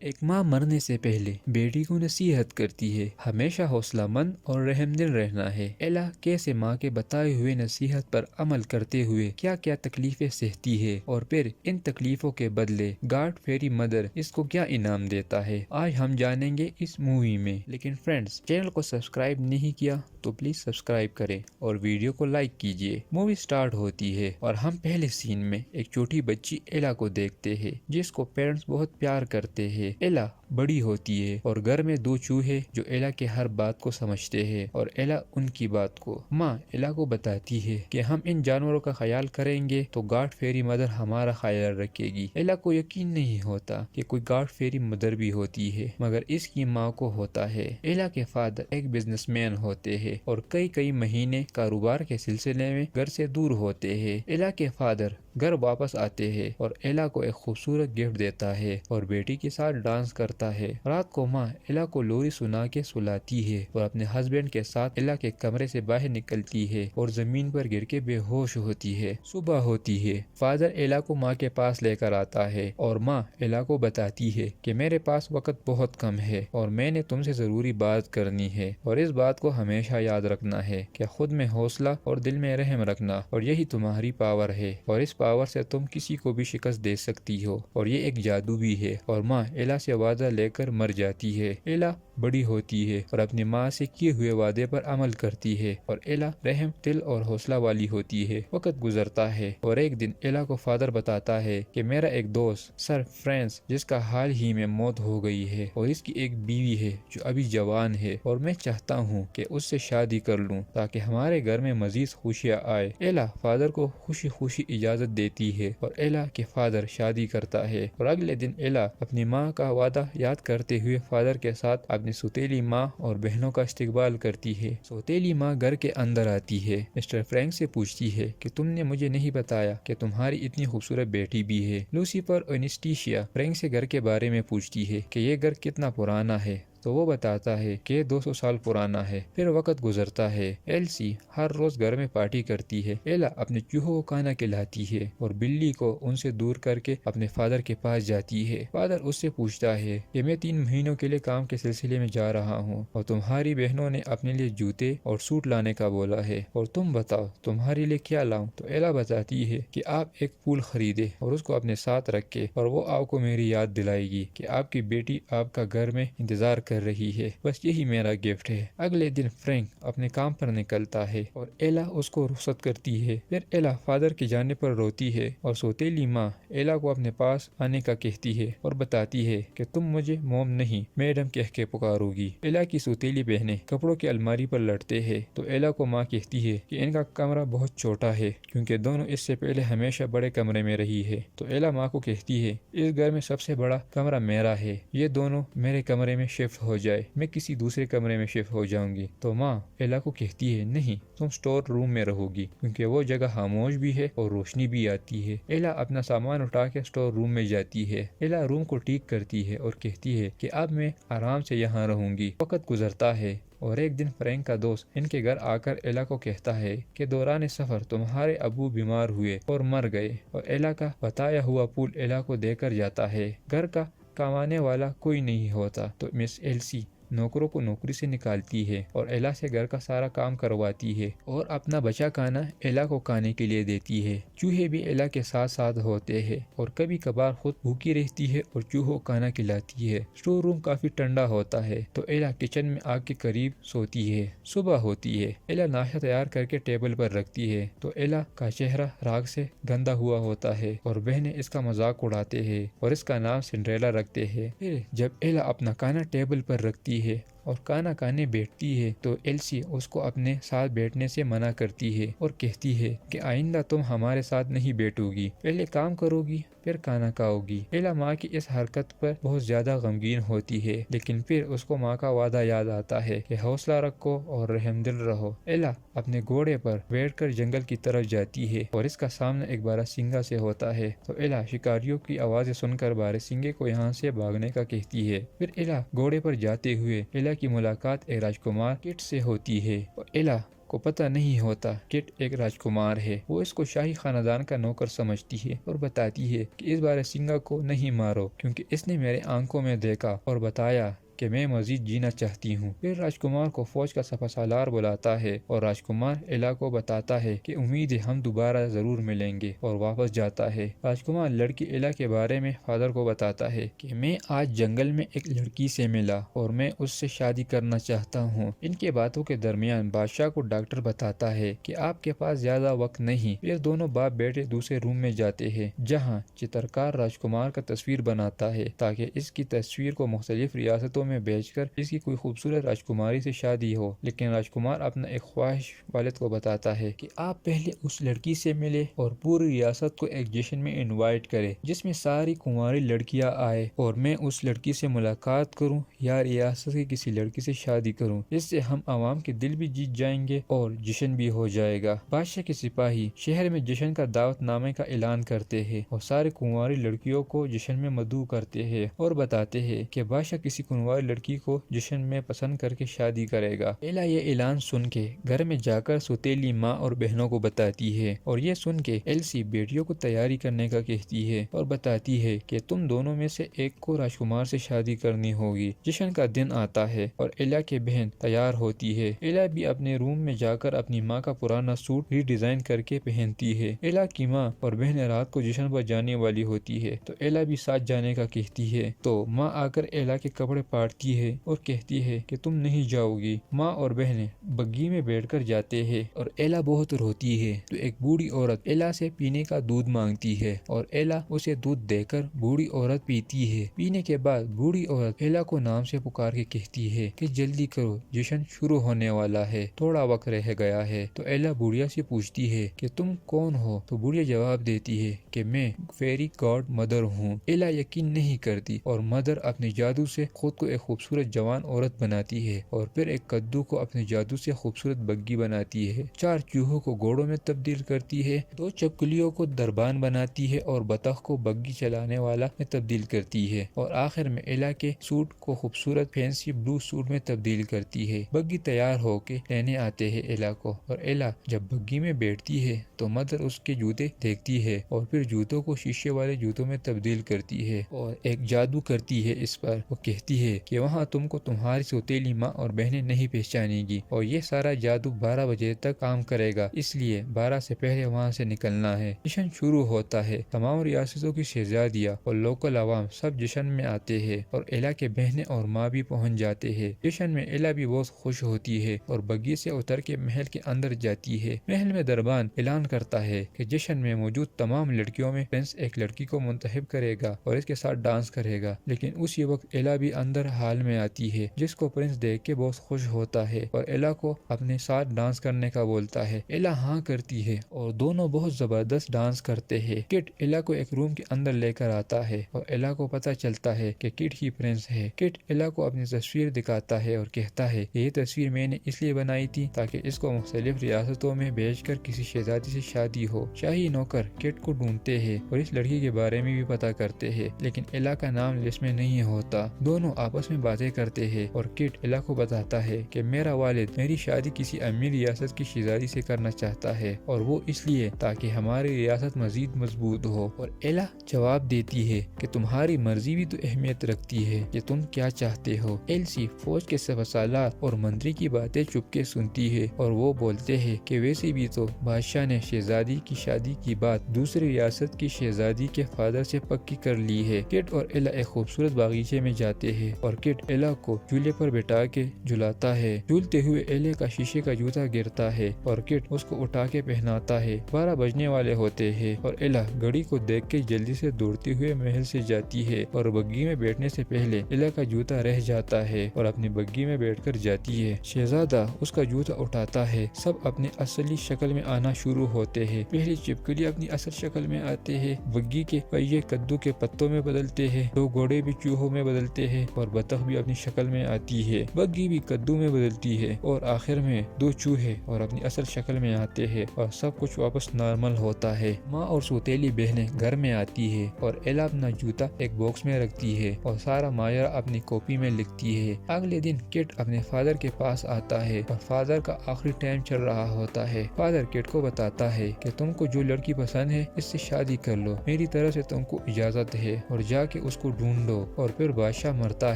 ایک ماں مرنے سے پہلے بیٹی کو نصیحت کرتی ہے ہمیشہ حوصلہ مند اور رحم دل رہنا ہے۔ ایلا کیسے ماں کے بتائے ہوئے نصیحت پر عمل کرتے ہوئے کیا کیا تکلیفیں سہتی ہے اور پھر ان تکلیفوں کے بدلے گاڈ فیری مدر اس کو کیا انعام دیتا ہے، آج ہم جانیں گے اس مووی میں۔ لیکن فرینڈز، چینل کو سبسکرائب نہیں کیا تو پلیز سبسکرائب کریں اور ویڈیو کو لائک کیجیے۔ مووی سٹارٹ ہوتی ہے اور ہم پہلے سین میں ایک چھوٹی بچی ایلا کو دیکھتے ہیں جس کو پیرنٹس بہت پیار کرتے ہیں۔ ایلا بڑی ہوتی ہے اور گھر میں دو چوہے جو ایلا کے ہر بات کو سمجھتے ہیں اور ایلا ان کی بات کو۔ ماں ایلا کو بتاتی ہے کہ ہم ان جانوروں کا خیال کریں گے تو گاڈ فیری مدر ہمارا خیال رکھے گی۔ ایلا کو یقین نہیں ہوتا کہ کوئی گاڈ فیری مدر بھی ہوتی ہے، مگر اس کی ماں کو ہوتا ہے۔ ایلا کے فادر ایک بزنس مین ہوتے ہیں اور کئی مہینے کاروبار کے سلسلے میں گھر سے دور ہوتے ہیں۔ ایلا کے فادر گھر واپس آتے ہیں اور ایلا کو ایک خوبصورت گفٹ دیتا ہے اور بیٹی کے ساتھ ڈانس کرتا ہے۔ رات کو ماں ایلا کو لوری سنا کے سلاتی ہے اور اپنے ہسبینڈ کے ساتھ ایلا کے کمرے سے باہر نکلتی ہے اور زمین پر گر کے بے ہوش ہوتی ہے۔ صبح ہوتی ہے، فادر ایلا کو ماں کے پاس لے کر آتا ہے اور ماں ایلا کو بتاتی ہے کہ میرے پاس وقت بہت کم ہے اور میں نے تم سے ضروری بات کرنی ہے اور اس بات کو ہمیشہ یاد رکھنا ہے کہ خود میں حوصلہ اور دل میں رحم رکھنا اور یہی تمہاری پاور ہے اور اس پاور سے تم کسی کو بھی شکست دے سکتی ہو اور یہ ایک جادو بھی ہے۔ اور ماں ایلا سے وعدہ لے کر مر جاتی ہے۔ ایلا بڑی ہوتی ہے اور اپنی ماں سے کیے ہوئے وعدے پر عمل کرتی ہے اور ایلا رحم دل اور حوصلہ والی ہوتی ہے۔ وقت گزرتا ہے اور ایک دن ایلا کو فادر بتاتا ہے کہ میرا ایک دوست سر فرینس جس کا حال ہی میں موت ہو گئی ہے اور اس کی ایک بیوی ہے جو ابھی جوان ہے اور میں چاہتا ہوں کہ اس سے شادی کر لوں تاکہ ہمارے گھر میں مزید خوشیاں آئے۔ ایلا فادر کو خوشی خوشی اجازت دیتی ہے اور ایلا کے فادر شادی کرتا ہے اور اگلے دن ایلا اپنی ماں کا وعدہ یاد کرتے ہوئے فادر کے ساتھ اپنی سوتیلی ماں اور بہنوں کا استقبال کرتی ہے۔ سوتیلی ماں گھر کے اندر آتی ہے، مسٹر فرینک سے پوچھتی ہے کہ تم نے مجھے نہیں بتایا کہ تمہاری اتنی خوبصورت بیٹی بھی ہے۔ لوسیفر اور انسٹیشیا فرینک سے گھر کے بارے میں پوچھتی ہے کہ یہ گھر کتنا پرانا ہے تو وہ بتاتا ہے کہ 200 سال پرانا ہے۔ پھر وقت گزرتا ہے، ایلسی ہر روز گھر میں پارٹی کرتی ہے۔ ایلا اپنے چوہوں کو کھانا کھلاتی ہے اور بلی کو ان سے دور کر کے اپنے فادر کے پاس جاتی ہے۔ فادر اس سے پوچھتا ہے کہ میں 3 مہینوں کے لیے کام کے سلسلے میں جا رہا ہوں اور تمہاری بہنوں نے اپنے لیے جوتے اور سوٹ لانے کا بولا ہے اور تم بتاؤ تمہارے لیے کیا لاؤں؟ تو ایلا بتاتی ہے کہ آپ ایک پھول خریدے اور اس کو اپنے ساتھ رکھے اور وہ آپ کو میری یاد دلائے گی کہ آپ کی بیٹی آپ کا گھر میں انتظار کر رہی ہے، بس یہی میرا گفٹ ہے۔ اگلے دن فرینک اپنے کام پر نکلتا ہے اور ایلا اس کو رخصت کرتی ہے۔ پھر ایلا فادر کے جانے پر روتی ہے اور سوتیلی ماں ایلا کو اپنے پاس آنے کا کہتی ہے اور بتاتی ہے کہ تم مجھے موم نہیں میڈم کہہ کے پکارو گی۔ ایلا کی سوتیلی بہنیں کپڑوں کی الماری پر لڑتے ہیں تو ایلا کو ماں کہتی ہے کہ ان کا کمرہ بہت چھوٹا ہے کیونکہ دونوں اس سے پہلے ہمیشہ بڑے کمرے میں رہی ہے۔ تو ایلا ماں کو کہتی ہے اس گھر میں سب سے بڑا کمرہ میرا ہے، یہ دونوں میرے کمرے میں شفٹ ہو جائے، میں کسی دوسرے کمرے میں شفٹ ہو جاؤں گی۔ تو ماں ایلا کو کہتی ہے نہیں، تم سٹور روم میں رہو گی کیونکہ وہ جگہ خاموش بھی ہے اور روشنی بھی آتی ہے۔ ایلا اپنا سامان اٹھا کے سٹور روم میں جاتی ہے۔ ایلا روم کو ٹھیک کرتی ہے اور کہتی ہے کہ اب میں آرام سے یہاں رہوں گی۔ وقت گزرتا ہے اور ایک دن فرینک کا دوست ان کے گھر آ کر ایلا کو کہتا ہے کہ دوران سفر تمہارے ابو بیمار ہوئے اور مر گئے اور ایلا کا بتایا ہوا پھول ایلا کو دے کر جاتا ہے۔ گھر کا کمانے والا کوئی نہیں ہوتا تو مس ایلسی نوکروں کو نوکری سے نکالتی ہے اور ایلا سے گھر کا سارا کام کرواتی ہے اور اپنا بچا کھانا ایلا کو کھانے کے لیے دیتی ہے۔ چوہے بھی ایلا کے ساتھ ساتھ ہوتے ہیں اور کبھی کبھار خود بھوکی رہتی ہے اور چوہوں کھانا کھلاتی ہے۔ اسٹور روم کافی ٹھنڈا ہوتا ہے تو ایلا کچن میں آگ کے قریب سوتی ہے۔ صبح ہوتی ہے، ایلا ناشتہ تیار کر کے ٹیبل پر رکھتی ہے تو ایلا کا چہرہ راگ سے گندا ہوا ہوتا ہے اور بہنیں اس کا مذاق اڑاتے ہیں اور اس کا نام سنڈریلا رکھتے ہیں۔ پھر جب ایلا اپنا کھانا ٹیبل پر رکھتی ہے اور کھانا کھانے بیٹھتی ہے تو ایلسی اس کو اپنے ساتھ بیٹھنے سے منع کرتی ہے اور کہتی ہے کہ آئندہ تم ہمارے ساتھ نہیں بیٹھو گی، پہلے کام کرو گی پھر کھانا کھاؤ گی۔ ایلا ماں کی اس حرکت پر بہت زیادہ غمگین ہوتی ہے لیکن پھر اس کو ماں کا وعدہ یاد آتا ہے کہ حوصلہ رکھو اور رحم دل رہو۔ ایلا اپنے گھوڑے پر بیٹھ کر جنگل کی طرف جاتی ہے اور اس کا سامنا ایک باراسنگا سے ہوتا ہے تو ایلا شکاریوں کی آوازیں سن کر باراسنگے کو یہاں سے بھاگنے کا کہتی ہے۔ پھر ایلا گھوڑے پر جاتے ہوئے ایلا کی ملاقات ایک راجکمار کٹ سے ہوتی ہے اور ایلا کو پتہ نہیں ہوتا کٹ ایک راجکمار ہے۔ وہ اس کو شاہی خاندان کا نوکر سمجھتی ہے اور بتاتی ہے کہ اس بار سنگا کو نہیں مارو کیونکہ اس نے میرے آنکھوں میں دیکھا اور بتایا کہ میں مزید جینا چاہتی ہوں۔ پھر راجکمار کو فوج کا سپہ سالار بلاتا ہے اور راجکمار ایلا کو بتاتا ہے کہ امید ہے ہم دوبارہ ضرور ملیں گے اور واپس جاتا ہے۔ راجکمار لڑکی ایلا کے بارے میں فادر کو بتاتا ہے کہ میں آج جنگل میں ایک لڑکی سے ملا اور میں اس سے شادی کرنا چاہتا ہوں۔ ان کے باتوں کے درمیان بادشاہ کو ڈاکٹر بتاتا ہے کہ آپ کے پاس زیادہ وقت نہیں۔ پھر دونوں باپ بیٹے دوسرے روم میں جاتے ہیں جہاں چترکار راجکمار کا تصویر بناتا ہے تاکہ اس کی تصویر کو مختلف ریاستوں میں بیچ کر اس کی کوئی خوبصورت راجکماری سے شادی ہو۔ لیکن راجکمار اپنا ایک خواہش والد کو بتاتا ہے کہ آپ پہلے اس لڑکی سے ملے اور پوری ریاست کو ایک جشن میں انوائٹ کرے جس میں ساری کنواری لڑکیاں آئے اور میں اس لڑکی سے ملاقات کروں یا ریاست کی کسی لڑکی سے شادی کروں۔ اس سے ہم عوام کے دل بھی جیت جائیں گے اور جشن بھی ہو جائے گا۔ بادشاہ کے سپاہی شہر میں جشن کا دعوت نامے کا اعلان کرتے ہیں اور سارے کنواری لڑکیوں کو جشن میں مدعو کرتے ہیں اور بتاتے ہیں کہ بادشاہ کسی کنواری لڑکی کو جشن میں پسند کر کے شادی کرے گا۔ ایلا یہ اعلان سن کے گھر میں جا کر سوتیلی ماں اور بہنوں کو بتاتی ہے اور یہ سن کے ایلسی بیٹیوں کو تیاری کرنے کا کہتی ہے اور بتاتی ہے کہ تم دونوں میں سے ایک کو راجکمار سے شادی کرنی ہوگی۔ جشن کا دن آتا ہے اور ایلا کی بہن تیار ہوتی ہے۔ ایلا بھی اپنے روم میں جا کر اپنی ماں کا پرانا سوٹ ری ڈیزائن کر کے پہنتی ہے۔ ایلا کی ماں اور بہن رات کو جشن پر جانے والی ہوتی ہے تو ایلا بھی ساتھ جانے کا کہتی ہے تو ماں آ کر ایلا کے کپڑے پاڑتی ہے اور کہتی ہے کہ تم نہیں جاؤ گی۔ ماں اور بہنیں بگی میں بیٹھ کر جاتے ہیں اور ایلا بہت روتی ہے تو ایک بوڑھی عورت ایلا سے پینے کا دودھ مانگتی ہے اور ایلا اسے دودھ دے کر بوڑھی عورت پیتی ہے۔ پینے کے بعد بوڑھی عورت ایلا کو نام سے پکار کے کہتی ہے کہ جلدی کرو جشن شروع ہونے والا ہے، تھوڑا وقت رہ گیا ہے۔ تو ایلا بوڑھیا سے پوچھتی ہے کہ تم کون ہو؟ تو بوڑھیا جواب دیتی ہے کہ میں فیری گاڈ مدر ہوں۔ ایلا یقین نہیں کرتی اور مدر اپنے جادو سے خود کو ایک خوبصورت جوان عورت بناتی ہے اور پھر ایک کدو کو اپنے جادو سے خوبصورت بگی بناتی ہے، 4 چوہوں کو گھوڑوں میں تبدیل کرتی ہے، 2 چپکلیوں کو دربان بناتی ہے اور بطخ کو بگی چلانے والا میں تبدیل کرتی ہے اور آخر میں ایلا کے سوٹ کو خوبصورت فینسی بلو سوٹ میں تبدیل کرتی ہے۔ بگی تیار ہو کے لینے آتے ہیں ایلا کو اور ایلا جب بگی میں بیٹھتی ہے تو مدر اس کے جوتے دیکھتی ہے اور پھر جوتوں کو شیشے والے جوتوں میں تبدیل کرتی ہے اور ایک جادو کرتی ہے اس پر۔ وہ کہتی ہے کہ وہاں تم کو تمہاری سوتیلی ماں اور بہنیں نہیں پہچانے گی اور یہ سارا جادو 12 بجے تک کام کرے گا، اس لیے 12 سے پہلے وہاں سے نکلنا ہے۔ جشن شروع ہوتا ہے، تمام ریاستوں کی شہزادیاں اور لوکل عوام سب جشن میں آتے ہیں اور ایلا کے بہنیں اور ماں بھی پہنچ جاتے ہیں۔ جشن میں ایلا بھی بہت خوش ہوتی ہے اور بگی سے اتر کے محل کے اندر جاتی ہے۔ محل میں دربان اعلان کرتا ہے کہ جشن میں موجود تمام لڑکیوں میں پرنس ایک لڑکی کو منتخب کرے گا اور اس کے ساتھ ڈانس کرے گا، لیکن اسی وقت ایلا بھی اندر حال میں آتی ہے جس کو پرنس دیکھ کے بہت خوش ہوتا ہے اور ایلا کو اپنے ساتھ ڈانس کرنے کا بولتا ہے۔ ایلا ہاں کرتی ہے اور دونوں بہت زبردست ڈانس کرتے ہیں۔ کٹ ایلا کو ایک روم کے اندر لے کر آتا ہے اور ایلا کو پتہ چلتا ہے کہ کٹ ہی پرنس ہے۔ کٹ ایلا کو اپنی تصویر دکھاتا ہے اور کہتا ہے یہ تصویر میں نے اس لیے بنائی تھی تاکہ اس کو مختلف ریاستوں میں بیچ کر کسی شہزادی سے شادی ہو۔ شاہی نوکر کٹ کو ڈھونڈتے ہیں اور اس لڑکی کے بارے میں بھی پتہ کرتے ہیں، لیکن ایلا کا نام لسٹ میں نہیں ہوتا۔ دونوں آپس میں باتیں کرتے ہیں اور کٹ ایلا کو بتاتا ہے کہ میرا والد میری شادی کسی امیر ریاست کی شہزادی سے کرنا چاہتا ہے اور وہ اس لیے تاکہ ہماری ریاست مزید مضبوط ہو۔ اور ایلا جواب دیتی ہے کہ تمہاری مرضی بھی تو اہمیت رکھتی ہے کہ تم کیا چاہتے ہو۔ ایلسی فوج کے سپہ سالار اور منتری کی باتیں چپ کے سنتی ہے اور وہ بولتے ہیں کہ ویسے بھی تو بادشاہ نے شہزادی کی شادی کی بات دوسری ریاست کی شہزادی کے فادر سے پکی کر لی ہے۔ کٹ اور ایلا ایک خوبصورت باغیچے میں جاتے ہیں اور کٹ ایلا کو جھولے پر بٹھا کے جھلاتا ہے۔ جھولتے ہوئے ایلا کا شیشے کا جوتا گرتا ہے اور کٹ اس کو اٹھا کے پہناتا ہے۔ 12 بجنے والے ہوتے ہیں اور ایلا گھڑی کو دیکھ کے جلدی سے دوڑتے ہوئے محل سے جاتی ہے اور بگی میں بیٹھنے سے پہلے ایلا کا جوتا رہ جاتا ہے اور اپنی بگی میں بیٹھ کر جاتی ہے۔ شہزادہ اس کا جوتا اٹھاتا ہے، سب اپنی اصلی شکل میں آنا شروع ہوتے ہیں۔ پہلی چپکلی اپنی اصل شکل میں آتے ہیں، بگی کے پہیے کدو کے پتوں میں بدلتے ہیں، 2 گھوڑے بھی چوہوں میں بدلتے ہیں اور بطخ بھی اپنی شکل میں آتی ہے، بگھی بھی کدو میں بدلتی ہے اور آخر میں 2 چوہے اور اپنی اصل شکل میں آتے ہیں اور سب کچھ واپس نارمل ہوتا ہے۔ ماں اور سوتیلی بہنیں گھر میں آتی ہے اور ایلا اپنا جوتا ایک باکس میں رکھتی ہے اور سارا ماجرا اپنی کاپی میں لکھتی ہے۔ اگلے دن کٹ اپنے فادر کے پاس آتا ہے اور فادر کا آخری ٹائم چل رہا ہوتا ہے۔ فادر کٹ کو بتاتا ہے کہ تم کو جو لڑکی پسند ہے اس سے شادی کر لو، میری طرف سے تم کو اجازت ہے اور جا کے اس کو ڈھونڈو۔ اور پھر بادشاہ مرتا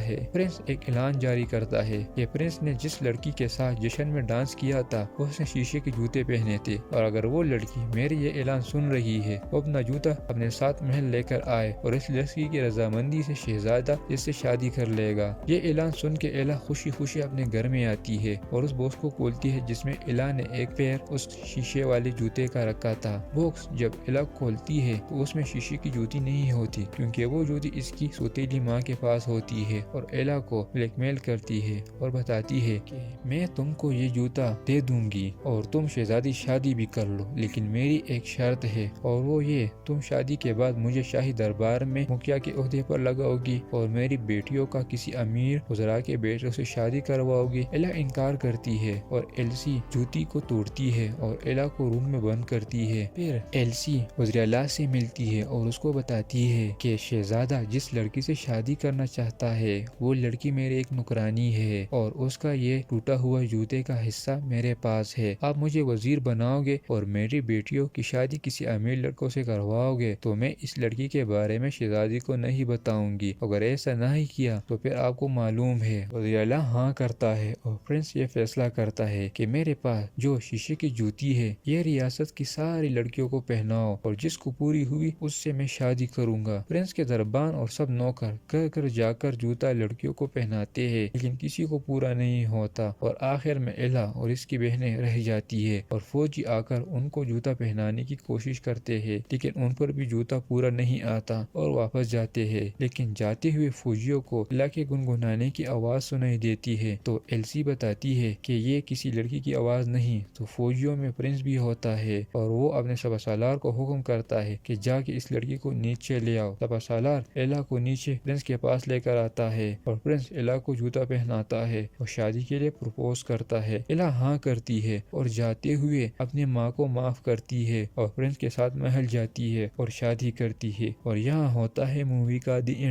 ہے۔ پرنس ایک اعلان جاری کرتا ہے کہ پرنس نے جس لڑکی کے ساتھ جشن میں ڈانس کیا تھا اس نے شیشے کے جوتے پہنے تھے، اور اگر وہ لڑکی میری یہ اعلان سن رہی ہے وہ اپنا جوتا اپنے ساتھ محل لے کر آئے اور اس لڑکی کی رضامندی سے شہزادہ اس سے شادی کر لے گا۔ یہ اعلان سن کے ایلا خوشی خوشی اپنے گھر میں آتی ہے اور اس باکس کو کھولتی ہے جس میں ایلا نے ایک پیر اس شیشے والے جوتے کا رکھا تھا۔ باکس جب ایلا کھولتی ہے تو اس میں شیشے کی جوتی نہیں ہوتی، کیونکہ وہ جوتی اس کی سوتیلی ماں کے پاس ہوتی ہے، اور ایلا کو بلیک میل کرتی ہے اور بتاتی ہے کہ میں تم کو یہ جوتا دے دوں گی اور تم شہزادی شادی بھی کر لو، لیکن میری ایک شرط ہے اور وہ یہ تم شادی کے بعد مجھے شاہی دربار میں مکھیا کے عہدے پر لگاؤ گی اور میری بیٹیوں کا کسی امیر وزراء کے بیٹوں سے شادی کرواؤ گی۔ ایلا انکار کرتی ہے اور ایلسی جوتی کو توڑتی ہے اور ایلا کو روم میں بند کرتی ہے۔ پھر ایلسی وزیر اعلیٰ سے ملتی ہے اور اس کو بتاتی ہے کہ شہزادہ جس لڑکی سے شادی کرنا چاہتا ہے وہ لڑکی میرے ایک نوکرانی ہے اور اس کا یہ ٹوٹا ہوا جوتے کا حصہ میرے پاس ہے۔ آپ مجھے وزیر بناؤ گے اور میری بیٹیوں کی شادی کسی امیر لڑکوں سے کرواؤ گے تو میں اس لڑکی کے بارے میں شہزادی کو نہیں بتاؤں گی، اگر ایسا نہیں کیا تو پھر آپ کو معلوم ہے۔ وزیر اعلیٰ ہاں کرتا ہے اور پرنس یہ فیصلہ کرتا ہے کہ میرے پاس جو شیشے کی جوتی ہے یہ ریاست کی ساری لڑکیوں کو پہناؤ اور جس کو پوری ہوئی اس سے میں شادی کروں گا۔ پرنس کے دربان اور سب نوکر گھر گھر جا کر جوتا لڑکیوں کو پہناتے ہیں، لیکن کسی کو پورا نہیں ہوتا اور آخر میں ایلا اور اس کی بہنیں رہ جاتی ہے اور فوجی آ کر ان کو جوتا پہنانے کی کوشش کرتے ہیں، لیکن ان پر بھی جوتا پورا نہیں آتا اور واپس جاتے ہیں۔ لیکن جاتے ہوئے فوجیوں کو ایلا کے گنگنانے کی آواز سنائی دیتی ہے تو ایلسی بتاتی ہے کہ یہ کسی لڑکی کی آواز نہیں، تو فوجیوں میں پرنس بھی ہوتا ہے اور وہ اپنے سپہ سالار کو حکم کرتا ہے کہ جا کے اس لڑکی کو نیچے لے آؤ۔ سپہ سالار ایلا کو نیچے پرنس کے پاس لے کر آتا ہے اور پرنس ایلا کو جوتا پہناتا ہے اور شادی کے لیے پروپوز کرتا ہے۔ ایلا ہاں کرتی ہے اور جاتے ہوئے اپنی ماں کو معاف کرتی ہے اور پرنس کے ساتھ محل جاتی ہے اور شادی کرتی ہے، اور یہاں ہوتا ہے مووی کا دی اینڈ۔